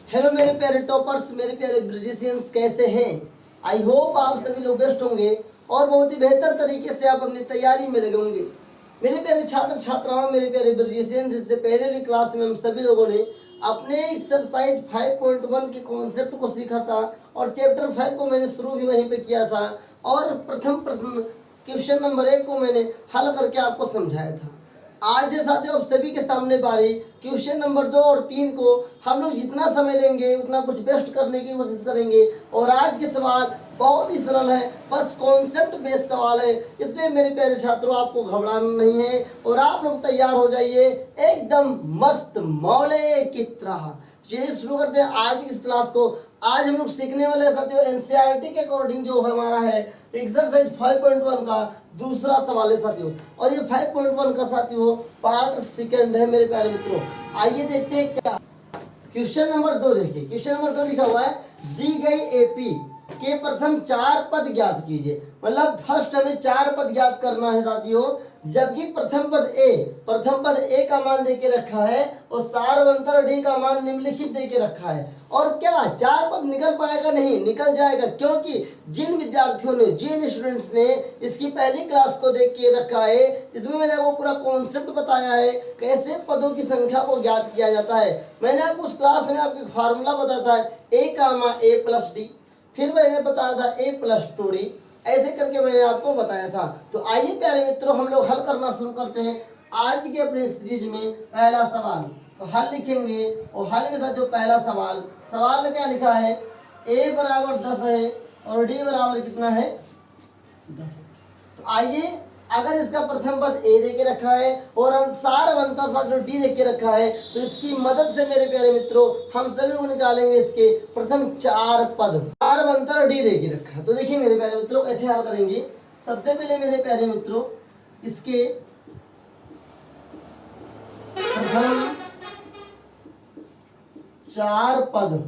Hello मेरे प्यारे toppers, मेरे प्यारे ब्रिजिशियंस, कैसे हैं? आई होप आप सभी लोग बेस्ट होंगे और बहुत ही बेहतर तरीके से आप अपनी तैयारी में लगे होंगे। मेरे प्यारे छात्र छात्राओं, मेरे प्यारे ब्रिजिशियंस, इससे पहले वाली क्लास में हम सभी लोगों ने अपने एक्सरसाइज 5.1 के कॉन्सेप्ट को सीखा था और चैप्टर 5 को मैंने शुरू भी वहीं पे किया था और प्रथम प्रश्न क्वेश्चन नंबर 1 को मैंने हल करके आपको समझाया था। आज है साथियों आप सभी के सामने बारी क्वेश्चन नंबर 2 और 3 को हम लोग जितना समय लेंगे उतना कुछ बेस्ट करने की कोशिश करेंगे। और आज के सवाल बहुत ही सरल है, बस कॉन्सेप्ट बेस्ड सवाल है, इसलिए मेरे प्यारे छात्रों आपको घबराना नहीं है और आप लोग तैयार हो जाइए एकदम मस्त मौले की तरह। चलिए शुरू करते हैं आज की इस क्लास को। आज हम लोग सीखने वाले साथियों एनसीईआरटी के अकॉर्डिंग जो हमारा है एक्सरसाइज 5.1 का दूसरा सवाल है साथियों, और ये 5.1 का साथियों पार्ट सेकंड है मेरे प्यारे मित्रों। आइए देखते हैं क्या क्वेश्चन नंबर 2। देखिए क्वेश्चन नंबर 2 लिखा हुआ है, दी गई एपी के प्रथम 4 पद ज्ञात कीजिए। मतलब फर्स्ट हमें 4 पद ज्ञात करना है साथियों, जबकि प्रथम पद ए का मान देके रखा है और सारवंतर डी का मान निम्नलिखित देके रखा है। और क्या 4 पद निकल पाएगा? नहीं निकल जाएगा, क्योंकि जिन विद्यार्थियों ने, जिन स्टूडेंट्स ने इसकी पहली क्लास को देख के रखा है, इसमें मैंने आपको पूरा कॉन्सेप्ट बताया है कैसे पदों की संख्या को ज्ञात किया जाता है। मैंने आपको उस क्लास में आपको फार्मूला बताया था ए कामा ए प्लस डी, फिर मैंने बताया था ए प्लस 2d, ऐसे करके मैंने आपको बताया था। तो आइए प्यारे मित्रों हम लोग हल करना शुरू करते हैं आज के अपने सीरीज में। पहला सवाल तो हल लिखेंगे और हल में साथियों पहला सवाल में क्या लिखा है, a बराबर 10 है और d बराबर कितना है 10। तो आइए अगर इसका प्रथम पद a दे के रखा है और सारवंतर सा जो d दे के रखा है, तो इसकी मदद से मेरे प्यारे मित्रों हम सभी लोग निकालेंगे इसके प्रथम 4 पद। सारवंतर d दे के रखा है, तो देखिए मेरे प्यारे मित्रों ऐसे हल करेंगे। सबसे पहले मेरे प्यारे मित्रों इसके प्रथम 4 पद,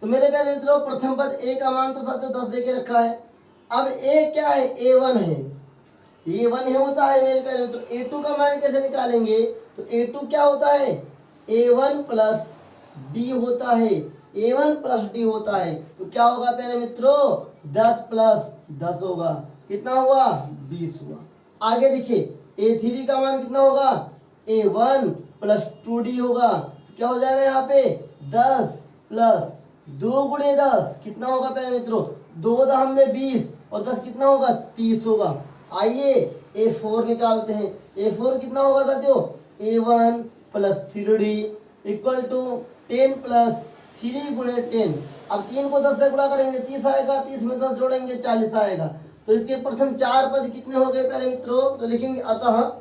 तो मेरे प्यारे मित्रों प्रथम पद a का मान तो साथियों 10 दे के रखा है। अब a क्या है? a1 है, a1 है होता है मेरे प्यारे मित्रों। a2 का मान कैसे निकालेंगे? तो a2 क्या होता है? a1 प्लस d होता है, a1 प्लस d होता है। तो क्या होगा प्यारे मित्रों? 10 प्लस 10 होगा, कितना हुआ? 20 हुआ। आगे देखिए a3 का मान कितना होगा? a1 प्लस 2d होगा। तो क्या हो जाएगा यहाँ पे? 10 प्लस 2 गुणे 10 कितना होगा प्यारे मित्रों? 2 दहम में 20 और 10 कितना होगा? 30 होगा। आइए a4 निकालते हैं। a4 कितना होगा साथियों? a1 plus 3d equal to 10 plus 3 गुणे 10। अब 3 को 10 से गुणा करेंगे 30 आएगा, 30 में 10 जोड़ेंगे 40 आएगा। तो इसके प्रथम 4 पद कितने हो गए प्यारे मित्रों? तो लिखेंगे अतः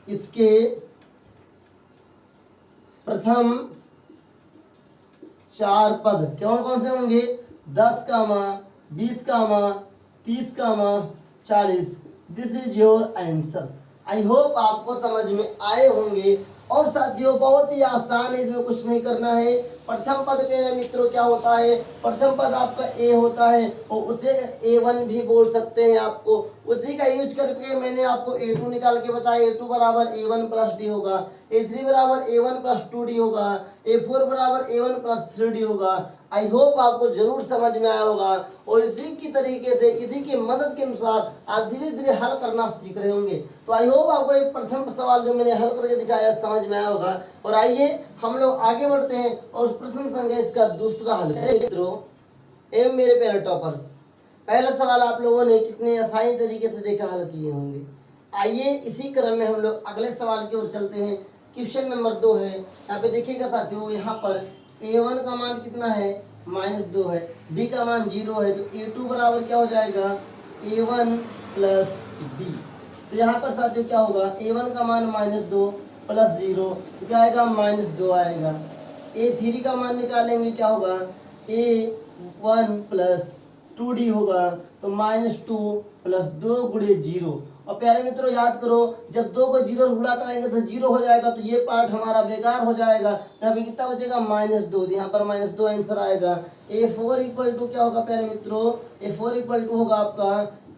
इसके प्रथम 4 पद कौन कौन से होंगे? 10 कामा 20 कामा 30 कामा 40। This is your answer. I hope आपको समझ में आए होंगे। और साथियों बहुत ही आसान है, इसमें कुछ नहीं करना है। प्रथम पद मेरे मित्रों क्या होता है? प्रथम पद आपका a होता है और उसे a1 भी बोल सकते हैं आपको। उसी का यूज करके मैंने आपको a2 निकाल के बताया। a2 बराबर a1 प्लस d होगा, a3 बराबर a1 प्लस 2d होगा, a4 बराबर a1 प्लस 3d होगा। आई होप आपको जरूर समझ में आया होगा और इसी की तरीके से, इसी की मदद के अनुसार आप धीरे धीरे हल करना सीख रहे होंगे। तो आई होप आपको एक प्रथम सवाल जो मैंने हल करके दिखाया समझ में आया होगा। और आइए हम लोग आगे बढ़ते हैं और प्रश्न संख्या इसका दूसरा हल है। मित्रों एवं मेरे प्यारे टॉपर्स, पहला सवाल आप लोगों ने कितने आसानी तरीके से देखा हल किए होंगे। आइए इसी क्रम में हम लोग अगले सवाल की ओर चलते हैं। क्वेश्चन नंबर 2 है। यहाँ पे देखिएगा साथियों, यहाँ पर a1 का मान कितना है? -2 है, d का मान 0 है। तो a2 बराबर क्या हो जाएगा? a1 plus d। तो यहाँ पर साथियों क्या होगा? a1 का मान -2 प्लस 0 तो क्या आएगा? -2 आएगा। a3 का मान निकालेंगे, क्या होगा? a1 प्लस 2d होगा। तो -2 प्लस 2 गुणे 0। और प्यारे मित्रों याद करो, जब 2 को 0 से गुणा करेंगे तो 0 हो जाएगा, तो ये पार्ट हमारा बेकार हो जाएगा। यहाँ पे कितना बचेगा? -2। यहाँ पर -2 आंसर आएगा। a4 इक्वल टू क्या होगा प्यारे मित्रों? a4 इक्वल टू होगा आपका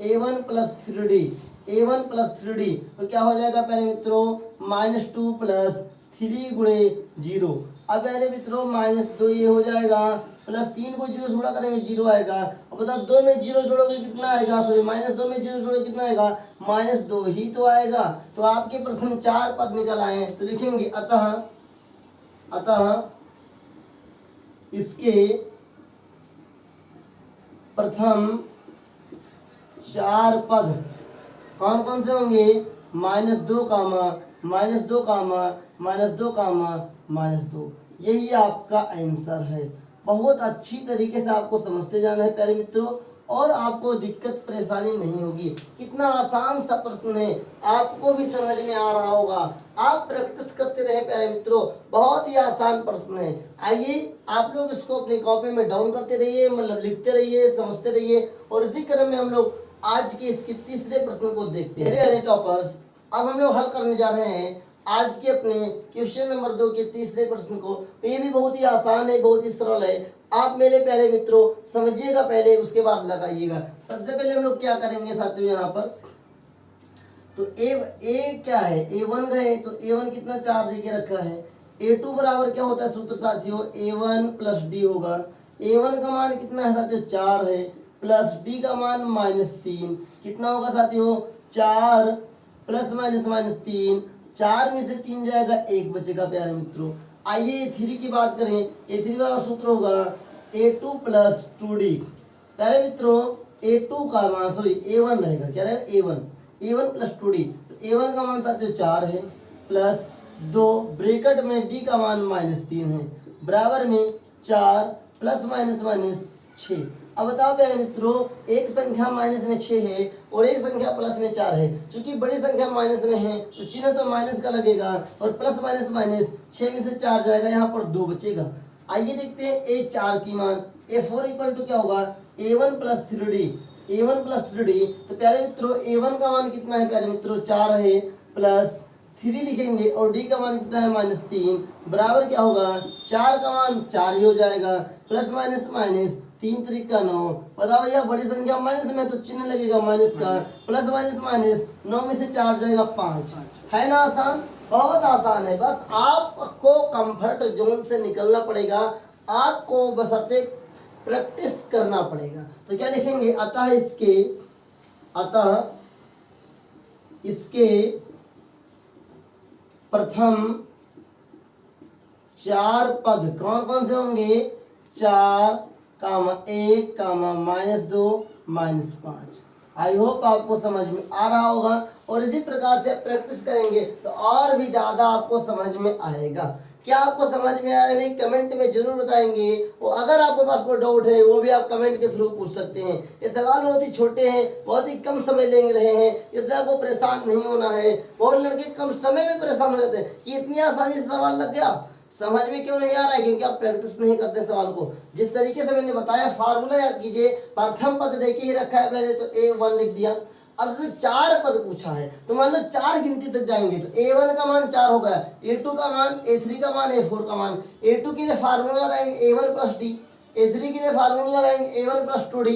a1 plus 3d a1 plus 3d, तो क्या हो जाएगा प्यारे मित्रों -2 प्लस 3 गुणे 0। अब प्यारे मित्रों -2 ये हो जाएगा, प्लस 3 को 0 से गुणा करेंगे 0 आएगा। अब बताओ 2 में 0 जोड़ोगे कितना आएगा, सॉरी -2 में 0 जोड़ोगे कितना आएगा, -2 ही तो आएगा। तो आपके प्रथम 4 पद निकल आए, तो लिखेंगे अतः इसके प्रथम 4 पद कौन कौन से होंगे, -2 कामा -2 कामा -2 कामा -2। यही आपका आंसर है। बहुत अच्छी तरीके से आपको समझते जाना है प्यारे मित्रों, और आपको दिक्कत परेशानी नहीं होगी। कितना आसान सा प्रश्न है, आपको भी समझ में आ रहा होगा। आप प्रैक्टिस करते रहे प्यारे मित्रों, बहुत ही आसान प्रश्न है। आइए आप लोग इसको अपनी कॉपी में डाउन करते रहिए, मतलब लिखते रहिए, समझते रहिए, और इसी क्रम में हम लोग आज के इसके तीसरे प्रश्न को देखते हैं। प्यारे टॉपर्स, अब हम लोग हल करने जा रहे हैं आज के अपने क्वेश्चन नंबर 2 के तीसरे प्रश्न को। तो ये भी बहुत ही आसान है, बहुत ही सरल है। आप मेरे प्यारे मित्रों समझिएगा पहले, उसके बाद लगाइएगा। सबसे पहले हम लोग क्या करेंगे साथियों, यहाँ पर तो ए क्या है, a1 गए तो a1 कितना 4 दे के रखा है। a2 बराबर क्या होता है सूत्र साथियों, a1 प्लस डी होगा। a1 का मान कितना है साथियों 4 है, प्लस डी का मान -3 कितना होगा साथियों 4 प्लस -3, 4 में से 3 जाएगा 1 बचेगा प्यारे मित्रों। आइए a3 की बात करें, a3 का सूत्र होगा a2 प्लस 2d। प्यारे मित्रों a2 का मान सॉरी a1 रहेगा, क्या रहेगा a1 प्लस 2d। तो a1 का मान साथियों 4 है, प्लस 2 ब्रैकेट में d का मान -3 है, बराबर में 4 प्लस माइनस 6। अब बताओ प्यारे मित्रों, एक संख्या माइनस में 6 है और एक संख्या प्लस में 4 है। चूंकि बड़ी संख्या माइनस में है तो चिन्ह तो माइनस का लगेगा, और प्लस माइनस 6 में से 4 जाएगा, यहाँ पर 2 बचेगा। आइए देखते हैं a4 की मान। a4 इक्वल टू क्या होगा, a1 प्लस 3d। तो प्यारे मित्रों a1 का मान कितना है प्यारे मित्रों 4 है, प्लस 3 लिखेंगे, और d का मान कितना है -3, बराबर क्या होगा 4 का मान 4 ही हो जाएगा, प्लस माइनस 3 3 का 9। बताओ भैया बड़ी संख्या माइनस में तो चिन्ह लगेगा माइनस का, प्लस माइनस 9 में से 4 जाएगा 5। है ना आसान, बहुत आसान है। बस आपको कंफर्ट जोन से निकलना पड़ेगा, आपको बशर्ते प्रैक्टिस करना पड़ेगा। तो क्या लिखेंगे, अतः इसके प्रथम 4 पद कौन कौन से होंगे, 4 कामा 1 कामा -2 -5। आई होप आपको समझ में आ रहा होगा, और इसी प्रकार से प्रैक्टिस करेंगे तो और भी ज़्यादा आपको समझ में आएगा। क्या आपको समझ में आ रहा है नहीं, कमेंट में जरूर बताएंगे। और अगर आपके पास कोई डाउट है वो भी आप कमेंट के थ्रू पूछ सकते हैं। ये सवाल बहुत ही छोटे हैं, बहुत ही कम समय ले रहे हैं, इसलिए आपको परेशान नहीं होना है। बहुत लड़के कम समय में परेशान हो जाते हैं कि इतनी आसानी से सवाल लग गया, समझ में क्यों नहीं आ रहा है, क्योंकि आप प्रैक्टिस नहीं करते सवाल को। जिस तरीके से मैंने बताया फार्मूला याद कीजिए, प्रथम पद देखिए ही रखा है मैंने, तो a1 लिख दिया। अब जो 4 पद पूछा है तो मान लो 4 गिनती तक जाएंगे, तो a1 का मान 4 हो गया, a2 का मान, a3 का मान, a4 का मान। a2 के लिए फार्मूला लगाएंगे a1 प्लस डी, a3 के लिए फार्मूला लगाएंगे a1 प्लस 2d,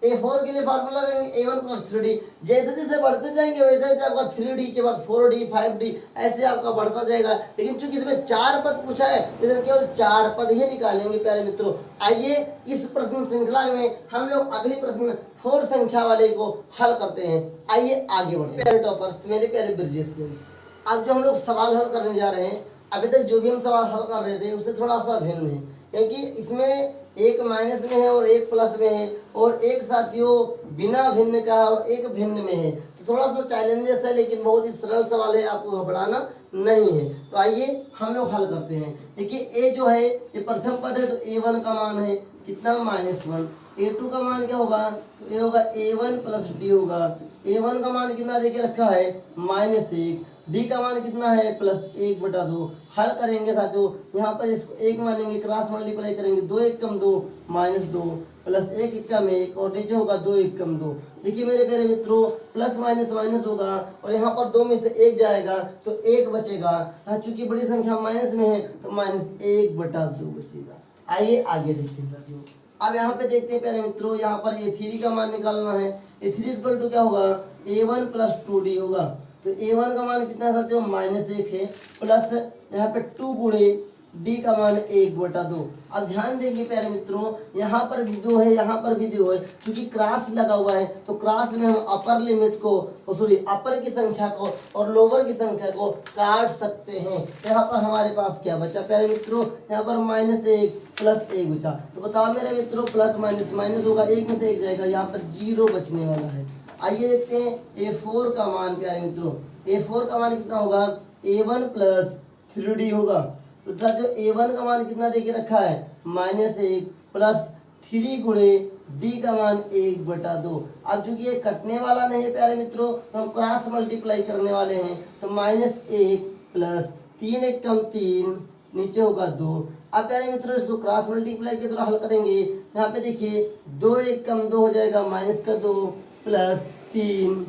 a4 के लिए फार्मूला लगाएंगे a1 प्लस 3d। जैसे जैसे बढ़ते जाएंगे वैसे वैसे आपका 3d के बाद 4d 5d ऐसे आपका बढ़ता जाएगा। लेकिन चूंकि इसमें 4 पद पूछा है इसमें केवल 4 पद ही निकालेंगे प्यारे मित्रों। आइए इस प्रश्न श्रृंखला में हम लोग अगले प्रश्न 4 संख्या वाले को हल करते हैं। आइए आगे बढ़ते हैं। टॉपर्स, मेरे प्यारे ब्रिजेशियंस, अब जो हम लोग सवाल हल करने जा रहे हैं, अभी तक जो भी हम सवाल हल कर रहे थे उससे थोड़ा सा भिन्न है, क्योंकि इसमें एक माइनस में है और एक प्लस में है, और एक साथियों बिना भिन्न का और एक भिन्न में है। तो थोड़ा सा चैलेंजेस है, लेकिन बहुत ही सरल सवाल है, आपको घबराना नहीं है। तो आइए हम लोग हल करते हैं। देखिए ए जो है ये प्रथम पद है, तो a1 का मान है कितना -1, a2 का मान क्या होगा, तो ये होगा a1 प्लस डी होगा। a1 का मान कितना देके रखा है -1, डी का मान कितना है +1/2। हल करेंगे साथियों, यहाँ पर इसको 1 मानेंगे, क्रॉस मल्टीप्लाई करेंगे, 2 1 कम 2 -2 प्लस 1 1 कम 1, और नीचे होगा 2 1 कम 2। देखिए मेरे प्यारे मित्रों प्लस माइनस होगा, और यहाँ पर 2 में से 1 जाएगा तो 1 बचेगा। चूंकि बड़ी संख्या माइनस में है तो -1/2 बचेगा। आइए आगे देखते हैं साथियों। अब यहाँ पे देखते हैं प्यारे मित्रों, यहाँ पर A3 का मान निकालना है। A3 इक्वल टू क्या होगा, A1 प्लस 2D होगा। तो A1 का मान कितना साथियों, -1 है, प्लस यहाँ पे 2 गुणे D का मान 1/2। अब ध्यान देंगे प्यारे मित्रों, यहाँ पर भी 2 है, यहाँ पर भी 2 है, क्योंकि क्रॉस लगा हुआ है तो क्रॉस में हम अपर लिमिट को, सॉरी अपर की संख्या को और लोअर की संख्या को काट सकते हैं। यहाँ पर हमारे पास क्या बचा प्यारे मित्रों, यहाँ पर -1 प्लस 1 बचा। तो बताओ मेरे मित्रों, प्लस माइनस माइनस होगा, 1 में से 1 जाएगा, यहाँ पर 0 बचने वाला है। आइए देखते हैं A4 का मान प्यारे मित्रों। A4 का मान कितना होगा, A1 प्लस 3D होगा। तो जो A1 का मान कितना देके रखा है, -1 प्लस 3 गुणे D का मान 1/2। अब चूंकि ये कटने वाला नहीं है प्यारे मित्रों, तो हम क्रॉस मल्टीप्लाई करने वाले हैं। तो -1 प्लस 3 1 कम 3, नीचे होगा 2। अब प्यारे मित्रों इसको क्रॉस मल्टीप्लाई के द्वारा हल करेंगे। यहाँ पे देखिए 2 1 कम 2 हो जाएगा, -2 प्लस 3,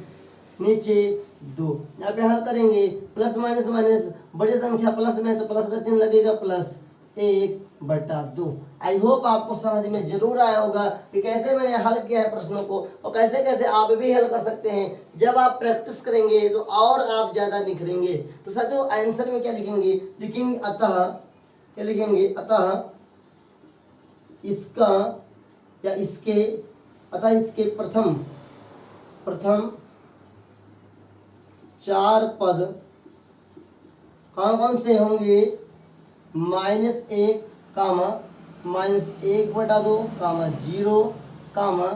नीचे 2। यहाँ पे हल करेंगे, प्लस माइनस माइनस, बड़ी संख्या प्लस में है तो प्लस का चिन्ह लगेगा, प्लस 1/2। आई होप आपको समझ में जरूर आया होगा कि कैसे मैंने हल किया है प्रश्नों को, और कैसे कैसे आप भी हल कर सकते हैं। जब आप प्रैक्टिस करेंगे तो और आप ज्यादा निखरेंगे। तो साथियों आंसर में क्या लिखेंगे, लिखेंगे अतः, क्या लिखेंगे, अतः इसका या इसके, अतः इसके प्रथम 4 पद कौन कौन से होंगे, -1 कामा -1/2 कामा 0 कामा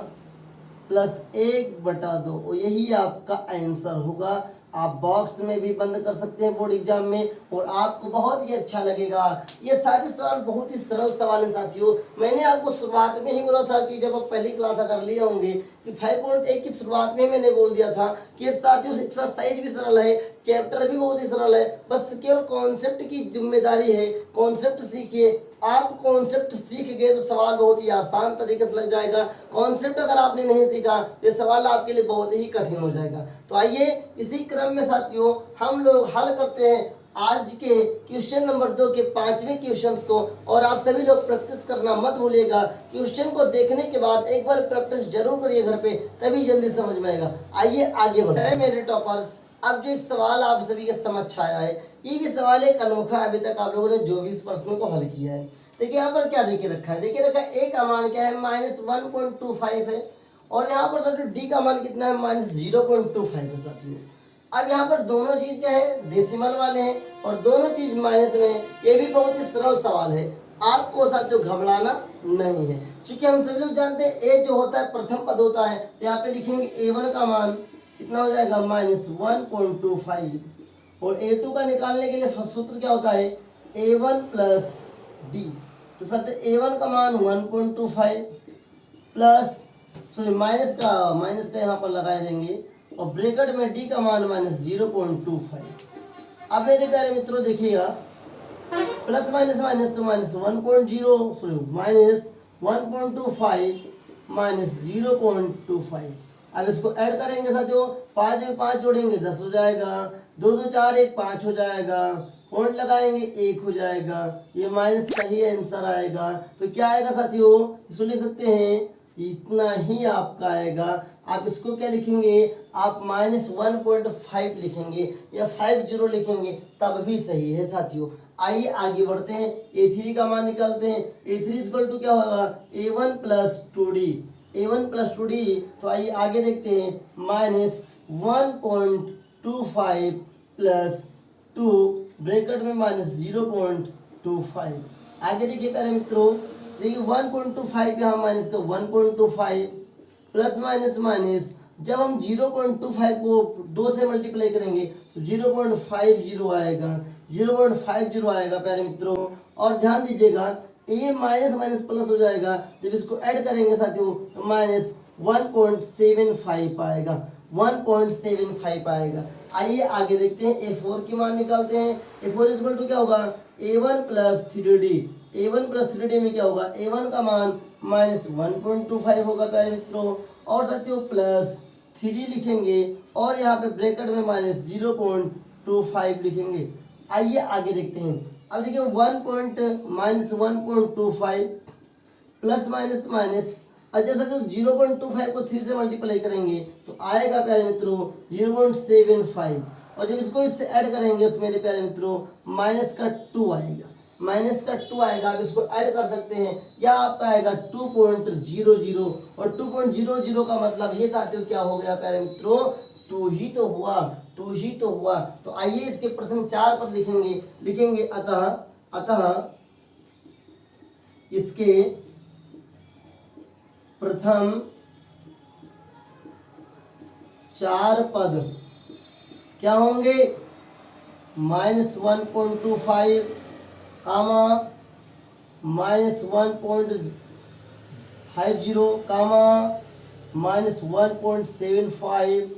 प्लस 1/2, और यही आपका आंसर होगा। आप बॉक्स में भी बंद कर सकते हैं बोर्ड एग्जाम में, और आपको बहुत ही अच्छा लगेगा। ये सारे सवाल बहुत ही सरल सवाल हैं साथियों। मैंने आपको शुरुआत में ही बोला था कि जब आप पहली क्लास अगर लिए होंगे कि 5.1 की शुरुआत में मैंने बोल दिया था कि साथियों एक्सरसाइज भी सरल है, चैप्टर भी बहुत ही सरल है, बस केवल कॉन्सेप्ट की जिम्मेदारी है। कॉन्सेप्ट सीखिए, आप कॉन्सेप्ट सीख गए तो सवाल बहुत ही आसान तरीके से लग जाएगा। कॉन्सेप्ट अगर आपने नहीं सीखा तो ये सवाल आपके लिए बहुत ही कठिन हो जाएगा। तो आइए इसी क्रम में साथियों हम लोग हल करते हैं आज के क्वेश्चन नंबर 2 के 5वें क्वेश्चन को। और आप सभी लोग प्रैक्टिस करना मत भूलिएगा। क्वेश्चन को देखने के बाद एक बार प्रैक्टिस जरूर करिए घर पे, तभी जल्दी समझ में आएगा। आइए आगे बढ़े मेरे टॉपर्स। अब जो एक सवाल आप सभी के समझ आया है, ये भी सवाल एक अनोखा, अभी तक आप लोगों ने 24 प्रश्नों को हल किया है। देखिए यहाँ पर क्या देखे रखा है, देखिए रखा है A का मान क्या है, -1.25 है, और यहाँ पर साथियों D का मान कितना है, -0.25 है साथियों। अब यहाँ पर दोनों चीज क्या है, डेसिमल वाले हैं, और दोनों चीज माइनस में है। ये भी बहुत ही सरल सवाल है, आपको साथियों घबराना नहीं है, क्योंकि हम सभी लोग जानते हैं A जो होता है प्रथम पद होता है। तो यहाँ पे लिखेंगे A1 का मान कितना हो जाएगा, -1.25, और A2 का निकालने के लिए सूत्र क्या होता है, A1 प्लस D। तो साथियों A1 का मान 1.25 प्लस, सॉरी माइनस का यहाँ पर लगा देंगे, और ब्रैकेट में D का मान -0.25। अब मेरे प्यारे मित्रों देखिएगा, प्लस माइनस माइनस तो -1.0, सॉरी -1.25 -0.25। अब इसको ऐड करेंगे साथियों, 5 में 5 जोड़ेंगे 10 हो जाएगा, 2 2 4 1 5 हो जाएगा, पॉइंट लगाएंगे 1 हो जाएगा, ये माइनस का ही आंसर आएगा। तो क्या आएगा साथियों, इसको लिख सकते हैं, इतना ही आपका आएगा। आप इसको क्या लिखेंगे, आप -1.5 लिखेंगे या 50 लिखेंगे तब भी सही है साथियों। आइए आगे बढ़ते हैं, A3 का मान निकालते हैं। A3 इक्वल टू क्या होगा, A1 plus 2D, A1 plus 2D। तो आइए आगे देखते हैं, -1.25 प्लस 2 ब्रैकेट में -0.25। आगे देखिए प्यारे मित्रों, देखिए 1.25 यहाँ माइनस का 1.25 प्लस माइनस माइनस, जब हम 0.25 को 2 से मल्टीप्लाई करेंगे तो 0.50 आएगा, 0.50 आएगा प्यारे मित्रों। और ध्यान दीजिएगा A माइनस माइनस प्लस हो जाएगा, जब इसको ऐड करेंगे साथियों तो -1.75 आएगा, 1.75 आएगा। आइए आगे देखते हैं, A4 की मान निकालते हैं। A4 इक्वल टू क्या होगा, A1 plus 3D। A1 plus 3D में क्या होगा, A1 का मान -1.25 होगा प्यारे मित्रों, और साथियों प्लस 3 लिखेंगे, और यहाँ पे ब्रैकेट में -0.25 लिखेंगे। आइए आगे देखते हैं। अब देखिए 1.25 प्लस माइनस माइनस, और जैसे जो 0.25 को 3 से मल्टीप्लाई करेंगे तो आएगा प्यारे मित्रों 0.75, और जब इसको इससे ऐड करेंगे तो मेरे प्यारे मित्रों माइनस का 2 आएगा, माइनस का 2 आएगा। आप इसको ऐड कर सकते हैं, या आपका आएगा 2.00, और 2.00 का मतलब ये साथियों क्या हो गया प्यारे मित्रों, 2 ही तो हुआ, 2 ही तो हुआ। तो आइए इसके प्रथम 4 पद लिखेंगे अतः इसके प्रथम 4 पद क्या होंगे, -1.25 कामा -1.50 कामा -1.75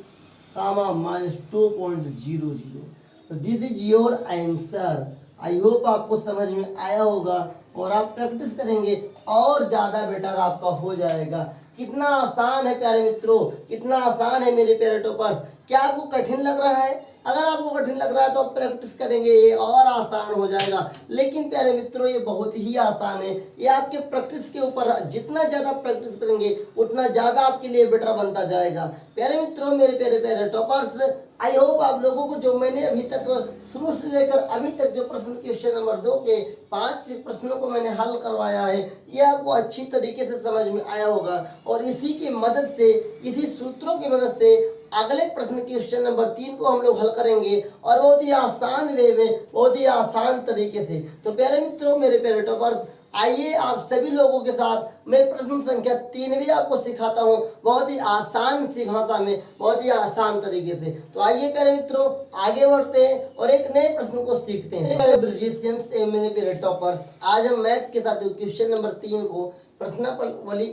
कामा -2.00। तो this is your answer. I hope आपको समझ में आया होगा, और आप प्रैक्टिस करेंगे और ज़्यादा बेटर आपका हो जाएगा। कितना आसान है प्यारे मित्रों, कितना आसान है मेरे प्यारे टॉपर्स। क्या आपको कठिन लग रहा है? अगर आपको कठिन लग रहा है तो आप प्रैक्टिस करेंगे ये और आसान हो जाएगा। लेकिन प्यारे मित्रों ये बहुत ही आसान है, ये आपके प्रैक्टिस के ऊपर, जितना ज़्यादा प्रैक्टिस करेंगे उतना ज़्यादा आपके लिए बेटर बनता जाएगा। प्यारे मित्रों, मेरे प्यारे प्यारे टॉपर्स, आई होप आप लोगों को जो मैंने अभी तक शुरू से लेकर अभी तक जो प्रश्न क्वेश्चन नंबर 2 के 5 प्रश्नों को मैंने हल करवाया है, ये आपको अच्छी तरीके से समझ में आया होगा। और इसी की मदद से, इसी सूत्रों की मदद से अगले प्रश्न क्वेश्चन नंबर 3 को हम लोग हल करेंगे, और बहुत ही आसान वे में, बहुत ही आसान तरीके से। तो प्यारे मित्रों, मेरे प्यारे टॉपर्स, आइए आप सभी लोगों के साथ मैं प्रश्न संख्या 3 भी आपको सिखाता हूँ, बहुत ही आसान सी भाषा में, बहुत ही आसान तरीके से। तो आइए प्यारे मित्रों आगे बढ़ते हैं और एक नए प्रश्न को सीखते हैं। मेरे ब्रिजिशियंस एवं मेरे प्यारे टॉपर्स, आज हम मैथ के साथ क्वेश्चन नंबर 3 को प्रश्नावली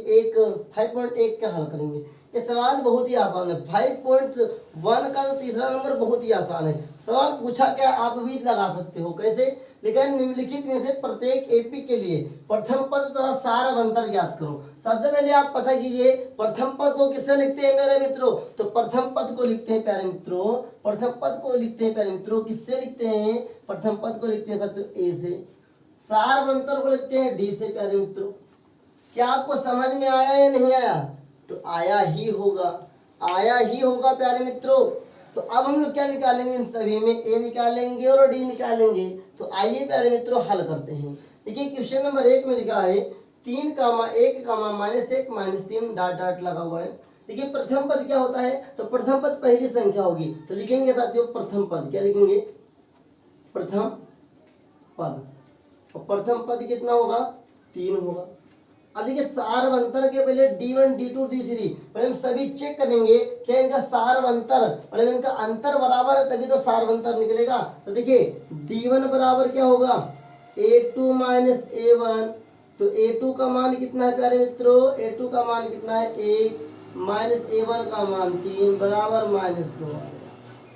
5.1 का हल करेंगे। ये सवाल बहुत ही आसान है। 5.1 का तो तीसरा नंबर बहुत ही आसान है। सवाल पूछा क्या आप भी लगा सकते हो, कैसे? लेकिन निम्नलिखित में से प्रत्येक एपी के लिए प्रथम पद तथा सार अंतर ज्ञात करो। सबसे पहले आप पता कीजिए प्रथम पद को किससे लिखते हैं मेरे मित्रों, तो प्रथम पद को लिखते हैं प्यारे मित्रों, प्रथम पद को लिखते हैं प्यारे मित्रों, किससे लिखते हैं? प्रथम पद को लिखते हैं साथियों ए से, सार अंतर को लिखते हैं डी से। प्यारे मित्रों, क्या आपको समझ में आया या नहीं आया? तो आया ही होगा, आया ही होगा प्यारे मित्रों। तो अब हम लोग क्या निकालेंगे, इन सभी में ए निकालेंगे और डी निकालेंगे। तो आइए प्यारे मित्रों हल करते हैं। देखिए क्वेश्चन नंबर 1 में लिखा है 3 कामा 1 कामा -1 -3 डॉट डॉट लगा हुआ है। देखिए प्रथम पद क्या होता है, तो प्रथम पद पहली संख्या होगी, तो लिखेंगे साथियों प्रथम पद। क्या लिखेंगे? प्रथम पद। और प्रथम पद कितना होगा? 3 होगा। अब देखिए सार अंतर के पहले D1 D2 D3 पहले हम सभी चेक करेंगे क्या इनका सार अंतर, पहले इनका अंतर बराबर है तभी तो सार अंतर निकलेगा। तो देखिए D1 बराबर क्या होगा? A2 minus A1। तो A2 का मान कितना है प्यारे मित्रों? A2 का मान कितना है? 1 माइनस A1 का मान 3 बराबर -2।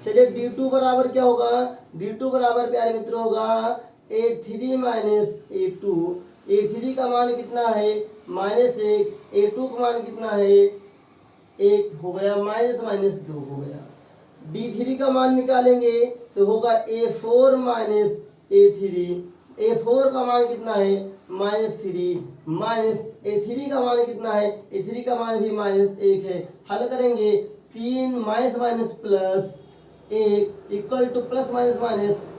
चलिए D2 बराबर क्या होगा? D2 बराबर प्यारे मित्रों होगा A3 माइनस A2। A3 का मान कितना है? -1। A2 का मान कितना है? 1 हो गया, -2 हो गया। D3 का मान निकालेंगे तो होगा A4 माइनस A3। A4 का मान कितना है? -3 माइनस A3 का मान कितना है? A3 का मान भी -1 है। हल करेंगे 3 minus plus 1 equal two plus minus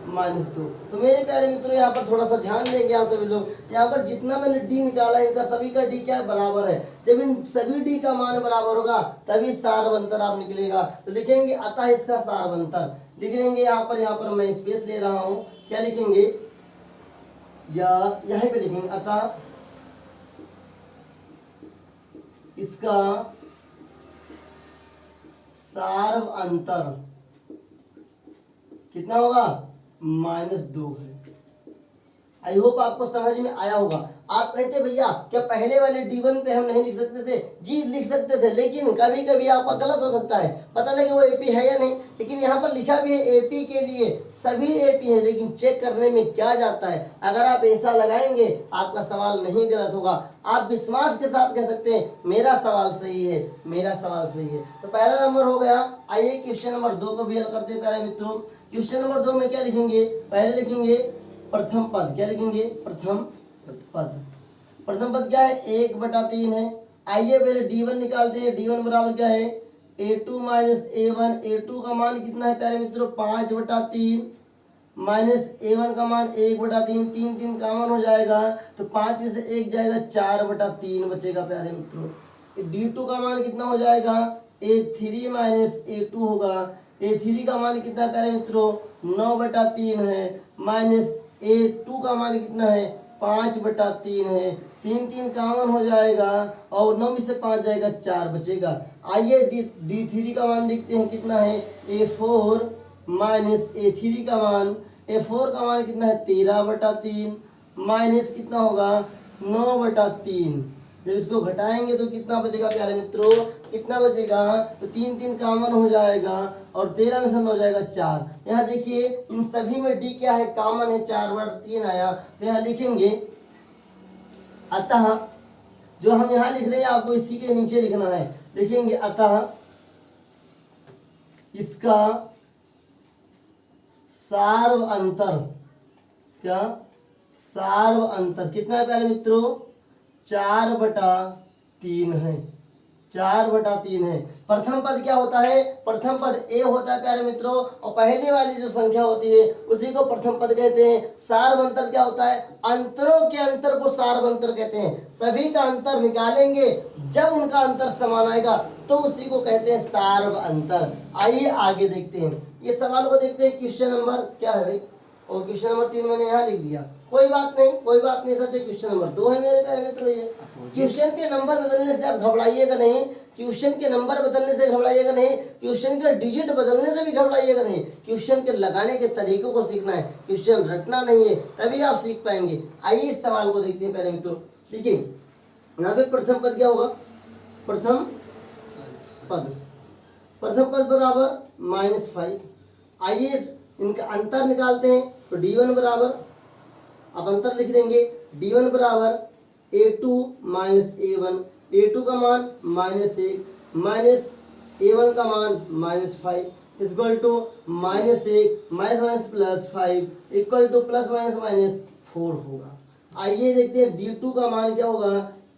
-2। तो मेरे प्यारे मित्रों यहाँ पर थोड़ा सा ध्यान देंगे आप सभी लोग। यहाँ पर जितना मैंने डी निकाला इनका सभी का डी क्या है? बराबर है। जब इन सभी डी का मान बराबर होगा तभी सार अंतर आप निकलेगा। तो लिखेंगे अतः इसका सार अंतर लिख लेंगे। यहाँ पर मैं स्पेस ले रहा हूँ। क्या लिखेंगे? या यहीं पे लिखेंगे अतः इसका सार अंतर कितना होगा? -2 है। आई होप आपको समझ में आया होगा। आप कहते भैया क्या पहले वाले D1 पे हम नहीं लिख सकते थे? जी लिख सकते थे, लेकिन कभी कभी आपका गलत हो सकता है, पता लगे वो एपी है या नहीं। लेकिन यहाँ पर लिखा भी है एपी के लिए सभी एपी है, लेकिन चेक करने में क्या जाता है। अगर आप ऐसा लगाएंगे आपका सवाल नहीं गलत होगा। आप विश्वास के साथ कह सकते हैं मेरा सवाल सही है, मेरा सवाल सही है। तो पहला नंबर हो गया। आइए क्वेश्चन नंबर 2 को भी हल करते हैं प्यारे मित्रों। क्वेश्चन नंबर 2 में क्या लिखेंगे? पहले लिखेंगे प्रथम पद। क्या लिखेंगे? प्रथम पद। प्रथम पद क्या है 1/3 है। आइए पहले d1 निकालते हैं। d1 बराबर क्या है a2 माइनस a1। a2 का मान कितना है प्यारे मित्रों 5/3 माइनस a1 का मान 1/3। 3 कॉमन हो जाएगा तो 5 में से 1 जाएगा 4/3 बचेगा प्यारे मित्रों। d2 का मान कितना हो जाएगा a3 माइनस a2 होगा। a3 का मान कितना है प्यारे मित्रों 9/3 है माइनस a2 का मान कितना है 5/3 है। 3 कॉमन हो जाएगा और 9 में से 5 जाएगा 4 बचेगा। आइए d3 का मान देखते हैं कितना है a4 माइनस a3 का मान। a4 का मान कितना है 13/3 माइनस कितना होगा 9/3। जब इसको घटाएंगे तो कितना बचेगा प्यारे मित्रों कितना बचेगा तो 3 कॉमन हो जाएगा और 13 में से 9 हो जाएगा 4। यहाँ देखिए इन सभी में d क्या है कॉमन है 4/3 आया। तो यहाँ लिखेंगे अतः जो हम यहाँ लिख रहे हैं आपको इसी के नीचे लिखना है। लिखेंगे अतः इसका सार्व अंतर क्या सार्व अंतर कितना है प्यारे मित्रों 4/3 है। 4/3 है। प्रथम पद क्या होता है प्रथम पद a होता है प्यारे मित्रों और पहले वाली जो संख्या होती है उसी को प्रथम पद कहते हैं। सार्व अंतर क्या होता है अंतरों के अंतर को सार्व अंतर कहते हैं। सभी का अंतर निकालेंगे जब उनका अंतर समान आएगा तो उसी को कहते हैं सार्व अंतर। आइए आगे देखते हैं ये सवाल को देखते हैं। क्वेश्चन नंबर क्या है भाई और क्वेश्चन नंबर 3 मैंने यहाँ लिख दिया। कोई बात नहीं सच है। क्वेश्चन नंबर 2 है मेरे प्यारे मित्रों। ये क्वेश्चन के नंबर बदलने से आप घबराइएगा नहीं। क्वेश्चन के नंबर बदलने से घबराइएगा नहीं। क्वेश्चन के डिजिट बदलने से भी घबराइएगा नहीं। क्वेश्चन के लगाने के तरीकों को सीखना है। क्वेश्चन रटना नहीं है तभी आप सीख पाएंगे। आइए इस सवाल को देखते हैं प्यारे मित्रों। देखिए यहाँ पे प्रथम पद क्या होगा प्रथम पद बराबर -5। आइए इनका अंतर निकालते हैं तो d1 बराबर अब अंतर लिख देंगे d1 बराबर a2 माइनस a1। a2 का मान -1 माइनस a1 का मान -5 equal to -1 minus +5 equal to +-4 होगा। आइए देखते हैं d2 का मान क्या होगा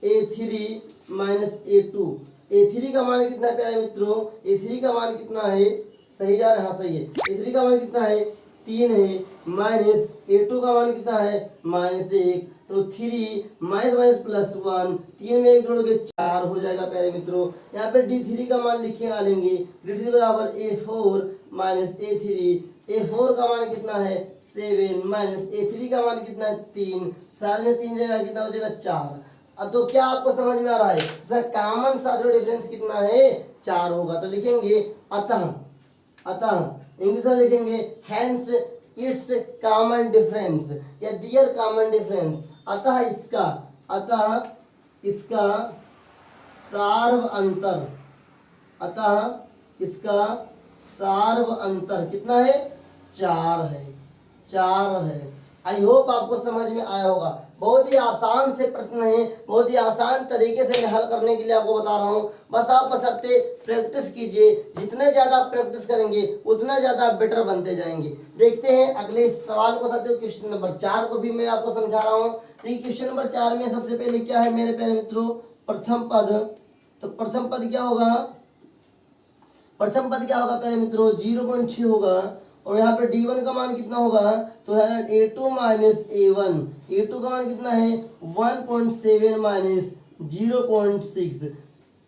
a3 माइनस a2। a3 का मान कितना है प्यारे मित्रों a3 का मान कितना है सही जा रहा है हाँ सही है। a3 का मान कितना है 3 है माइनस a2 का मान कितना है -1 तो 3 माइनस +1 3 में 1 जोड़ोगे 4 हो जाएगा प्यारे मित्रों। यहाँ पे d3 का मान लिख के लेंगे d3 बराबर a4 माइनस a3। a4 का मान कितना है 7 माइनस a3 का मान कितना है 3। 7 में 3 जाएगा कितना हो जाएगा 4। तो क्या आपको समझ में आ रहा है सर कॉमन साथ में डिफरेंस कितना है 4 होगा। तो लिखेंगे अतः इंग्लिश में लिखेंगे हैंस इट्स कॉमन डिफरेंस या दियर कॉमन डिफरेंस। अतः इसका सार्व अंतर कितना है 4 है। आई होप आपको समझ में आया होगा। बहुत ही आसान से प्रश्न है। बहुत ही आसान तरीके से मैं हल करने के लिए आपको बता रहा हूँ। बस आप बशर्ते प्रैक्टिस कीजिए। जितने ज़्यादा प्रैक्टिस करेंगे उतना ज़्यादा बेटर बनते जाएंगे। देखते हैं अगले सवाल को साथियों। क्वेश्चन नंबर 4 को भी मैं आपको समझा रहा हूँ। देखिए क्वेश्चन नंबर 4 में सबसे पहले क्या है मेरे प्यारे मित्रों प्रथम पद। तो प्रथम पद क्या होगा प्यारे मित्रों 0.6 होगा और यहाँ पे d1 का मान कितना होगा तो है a2 माइनस a1। a2 का मान कितना है 1.7 माइनस 0.6।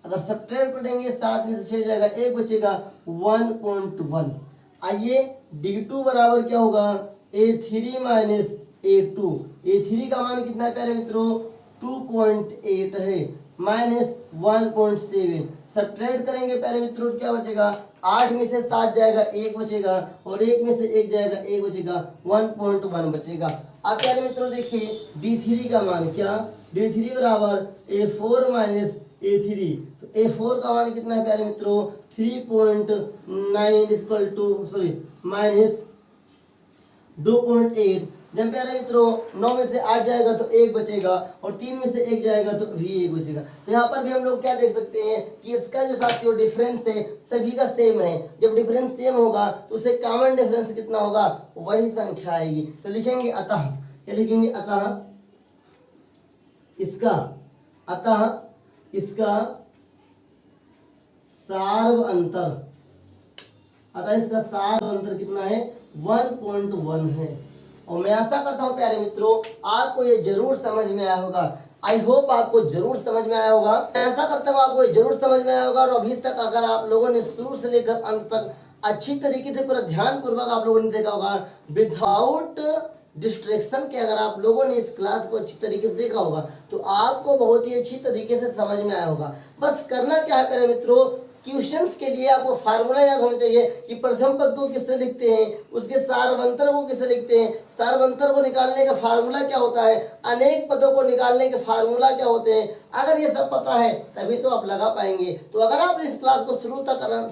अगर सब्ट्रैक्ट करेंगे 7 में से 6 जाएगा 1 बचेगा 1.1। आइए d2 बराबर क्या होगा a3 माइनस a2। a3 का मान कितना है प्यारे मित्रों 2.8 है माइनस 1.7। सब्ट्रैक्ट करेंगे प्यारे मित्रों क्या बचेगा 8 में से 7 जाएगा 1 बचेगा और 1 में से 1 जाएगा 1 बचेगा 1.1 बचेगा। अब प्यारे मित्रों देखिए d3 का मान क्या d3 बराबर a4 माइनस a3। तो a4 का मान कितना है प्यारे मित्रों 3.9 इक्वल टू माइनस 2.8। जब प्यारे मित्रों 9 में से 8 जाएगा तो 1 बचेगा और 3 में से 1 जाएगा तो भी 1 बचेगा। तो यहाँ पर भी हम लोग क्या देख सकते हैं कि इसका जो साथियों डिफरेंस है सभी का सेम है। जब डिफरेंस सेम होगा तो उसे कॉमन डिफरेंस कितना होगा वही संख्या आएगी। तो लिखेंगे अतः क्या लिखेंगे इसका, अतः इसका सार्व अंतर, अतः इसका सार्व अंतर कितना है 1.1 है। और मैं आशा करता हूं प्यारे मित्रों आपको ये जरूर समझ में आया होगा। आई होप आपको जरूर समझ में आया होगा। मैं ऐसा करता हूँ आपको ये जरूर समझ में आया होगा। और अभी तक अगर आप लोगों ने शुरू से लेकर अंत तक अच्छी तरीके से पूरा ध्यान पूर्वक आप लोगों ने देखा होगा, विदाउट डिस्ट्रैक्शन के अगर आप लोगों ने इस क्लास को अच्छी तरीके से देखा होगा तो आपको बहुत ही अच्छी तरीके से समझ में आया होगा। बस करना क्या है प्यारे मित्रों, क्वेश्चंस के लिए आपको फार्मूला याद होना चाहिए कि प्रथम पद को किससे लिखते हैं, उसके सार्वंतर को किससे लिखते हैं, सार्वंतर को निकालने का फार्मूला क्या होता है, अनेक पदों को निकालने के फार्मूला क्या होते हैं। अगर ये सब पता है तभी तो आप लगा पाएंगे। तो अगर आपने इस क्लास को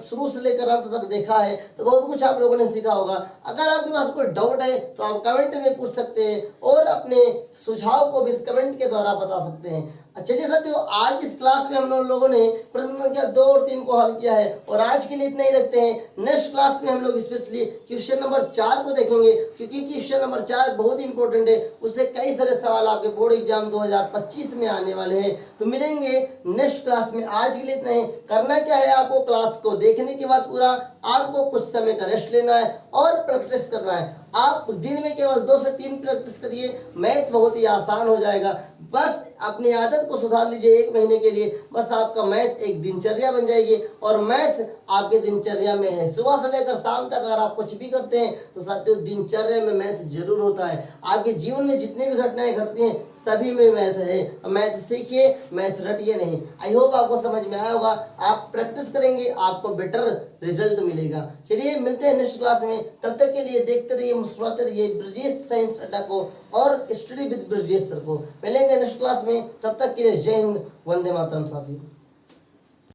शुरू से लेकर अंत तक देखा है तो बहुत कुछ आप लोगों ने सीखा होगा। अगर आपके पास कोई डाउट है तो आप कमेंट में पूछ सकते हैं और अपने सुझाव को भी इस कमेंट के द्वारा बता सकते हैं। चलिए साथियों, आज इस क्लास में हम लोगों ने प्रश्न संख्या 2 और 3 को हल किया है और आज के लिए इतना ही रखते हैं। नेक्स्ट क्लास में हम लोग स्पेशली क्वेश्चन नंबर 4 को देखेंगे क्योंकि क्वेश्चन नंबर 4 बहुत ही इंपॉर्टेंट है। उससे कई सारे सवाल आपके बोर्ड एग्जाम 2025 में आने वाले हैं। तो मिलेंगे नेक्स्ट क्लास में। आज के लिए इतना ही। करना क्या है, आपको क्लास को देखने के बाद पूरा आपको कुछ समय का रेस्ट लेना है और प्रैक्टिस करना है। आप दिन में केवल 2 से 3 प्रैक्टिस करिए, मैथ बहुत ही आसान हो जाएगा। बस अपनी आदत को सुधार लीजिए 1 महीने के लिए, बस आपका मैथ एक दिनचर्या बन जाएगी। और मैथ आपके दिनचर्या में है, सुबह से लेकर शाम तक अगर आप कुछ भी करते हैं तो साथियों दिनचर्या में मैथ जरूर होता है। आपके जीवन में जितनी भी घटनाएं घटती हैं सभी में मैथ है। मैथ सीखिए, मैथ रटिए नहीं। आई होप आपको समझ में आया होगा। आप प्रैक्टिस करेंगे आपको बेटर रिजल्ट मिलेगा। चलिए मिलते हैं नेक्स्ट क्लास में। तब तक के लिए देखते रहिए, मुस्कुराते रहिए ब्रजेश साइंस अड्डा को और स्टडी विद ब्रजेश सर को। मिलेंगे नेक्स्ट क्लास में, तब तक के लिए जय हिंद, वंदे मातरम साथियों।